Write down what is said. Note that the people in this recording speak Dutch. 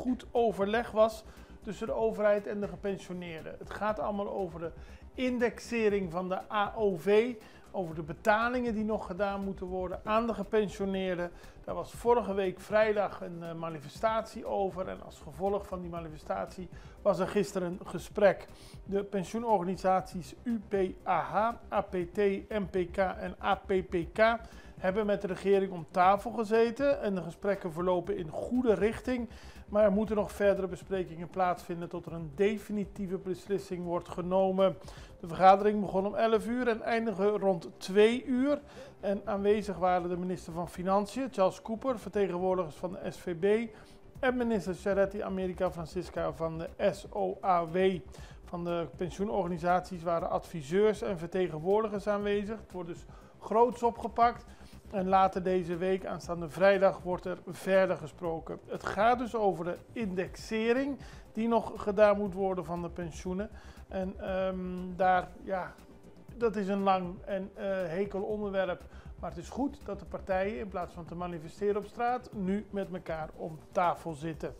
goed overleg was tussen de overheid en de gepensioneerden. Het gaat allemaal over de indexering van de AOV, over de betalingen die nog gedaan moeten worden aan de gepensioneerden. Daar was vorige week vrijdag een manifestatie over en als gevolg van die manifestatie was er gisteren een gesprek. De pensioenorganisaties UPAH, APT, MPK en APPK hebben met de regering om tafel gezeten en de gesprekken verlopen in goede richting. Maar er moeten nog verdere besprekingen plaatsvinden tot er een definitieve beslissing wordt genomen. De vergadering begon om 11 uur en eindigde rond 2 uur. En aanwezig waren de minister van Financiën, Charles Cooper, vertegenwoordigers van de SVB en minister Charity America Francisca van de SOAW. Van de pensioenorganisaties waren adviseurs en vertegenwoordigers aanwezig. Het wordt dus groots opgepakt. En later deze week, aanstaande vrijdag, wordt er verder gesproken. Het gaat dus over de indexering die nog gedaan moet worden van de pensioenen. En dat is een lang en hekel onderwerp. Maar het is goed dat de partijen, in plaats van te manifesteren op straat, nu met elkaar om tafel zitten.